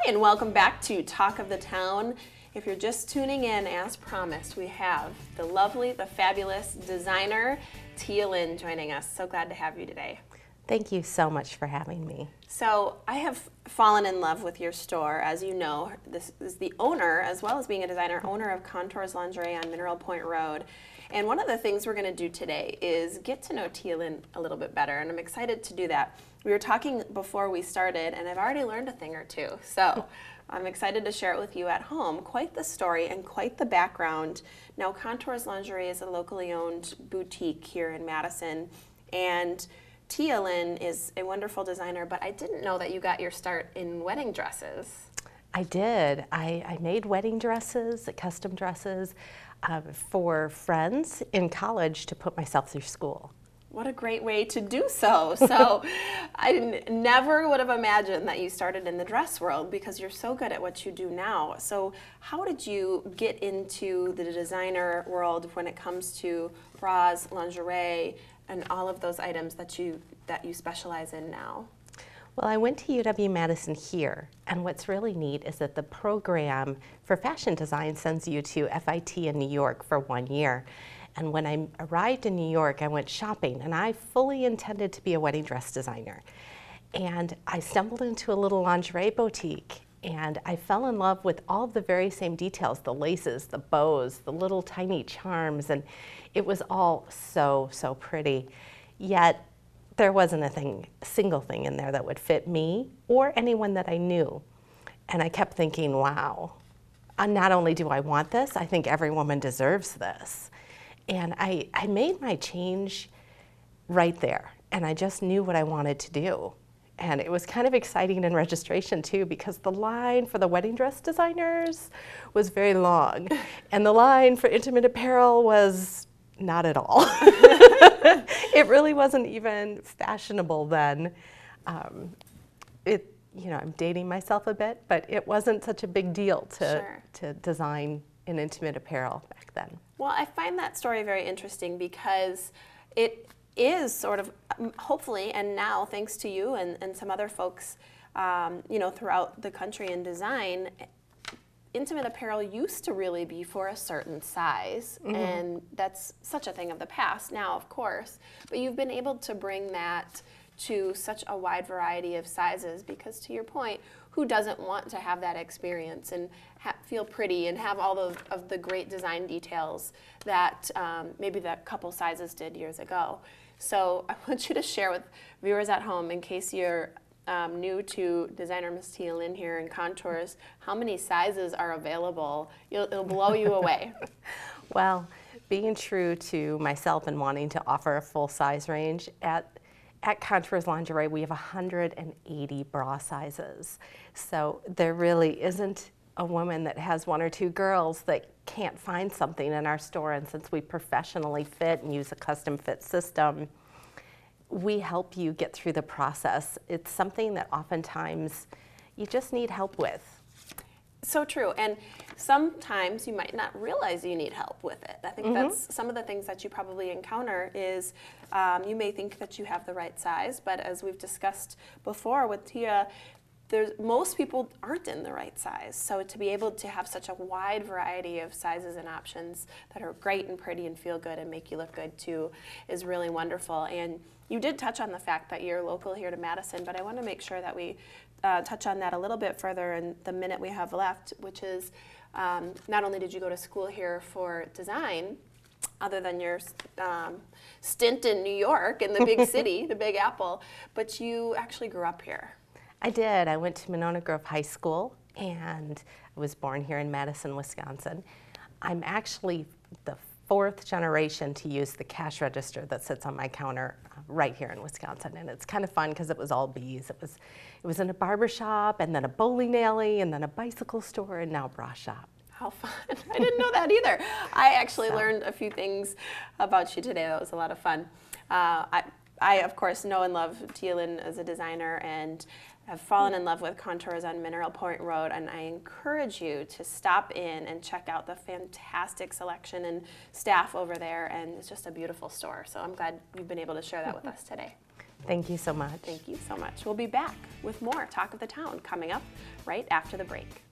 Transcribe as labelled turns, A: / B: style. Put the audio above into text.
A: And welcome back to Talk of the Town. If you're just tuning in, as promised, we have the lovely, the fabulous designer, Tia Lynn, joining us. So glad to have you today.
B: Thank you so much for having me.
A: So I have fallen in love with your store. As you know, this is the owner, as well as being a designer, owner of Contours Lingerie on Mineral Point Road. And one of the things we're going to do today is get to know Tia Lynn a little bit better, and I'm excited to do that. We were talking before we started, and I've already learned a thing or two. So I'm excited to share it with you at home. Quite the story and quite the background. Now, Contours Lingerie is a locally owned boutique here in Madison, and Tia Lynn is a wonderful designer, but I didn't know that you got your start in wedding dresses.
B: I did. I made wedding dresses, custom dresses, for friends in college to put myself through school.
A: What a great way to do so. So I never would have imagined that you started in the dress world because you're so good at what you do now. So how did you get into the designer world when it comes to bras, lingerie, and all of those items that you specialize in now?
B: Well, I went to UW-Madison here, and what's really neat is that the program for fashion design sends you to FIT in New York for 1 year. And when I arrived in New York, I went shopping, and I fully intended to be a wedding dress designer. And I stumbled into a little lingerie boutique, and I fell in love with all of the very same details, the laces, the bows, the little tiny charms, and it was all so, so pretty. Yet, there wasn't a single thing in there that would fit me or anyone that I knew. And I kept thinking, wow, not only do I want this, I think every woman deserves this. And I made my change right there, and I just knew what I wanted to do. And it was kind of exciting in registration too, because the line for the wedding dress designers was very long, and the line for intimate apparel was not at all. It really wasn't even fashionable then. I'm dating myself a bit, but it wasn't such a big deal to design in intimate apparel back then.
A: Well, I find that story very interesting because it is sort of, hopefully, and now thanks to you and some other folks, throughout the country in design, intimate apparel used to really be for a certain size, and that's such a thing of the past now, of course, but you've been able to bring that to such a wide variety of sizes because, to your point, who doesn't want to have that experience and feel pretty and have all of the great design details that maybe that couple sizes did years ago? So I want you to share with viewers at home, in case you're new to designer Miss Tia Lynn here in Contours, how many sizes are available? It'll blow you away.
B: Well, being true to myself and wanting to offer a full size range, at Contours Lingerie we have 180 bra sizes. So there really isn't a woman that has one or two girls that can't find something in our store, and since we professionally fit and use a custom fit system, we help you get through the process. It's something that oftentimes you just need help with.
A: So true, and sometimes you might not realize you need help with it. I think that's some of the things that you probably encounter is you may think that you have the right size, but as we've discussed before with Tia, most people aren't in the right size. So to be able to have such a wide variety of sizes and options that are great and pretty and feel good and make you look good too is really wonderful. And you did touch on the fact that you're local here to Madison, but I want to make sure that we touch on that a little bit further in the minute we have left, which is not only did you go to school here for design, other than your stint in New York in the big city, the Big Apple, but you actually grew up here.
B: I did. I went to Monona Grove High School, and I was born here in Madison, Wisconsin. I'm actually the fourth generation to use the cash register that sits on my counter right here in Wisconsin, and it's kind of fun because it was all B's. It was in a barber shop, and then a bowling alley, and then a bicycle store, and now a bra shop.
A: How fun. I didn't know that either. I actually learned a few things about you today. That was a lot of fun. I of course, know and love Tia Lynn as a designer, and have fallen in love with Contours on Mineral Point Road, and I encourage you to stop in and check out the fantastic selection and staff over there, and it's just a beautiful store. So I'm glad you've been able to share that with us today.
B: Thank you so much.
A: Thank you so much. We'll be back with more Talk of the Town coming up right after the break.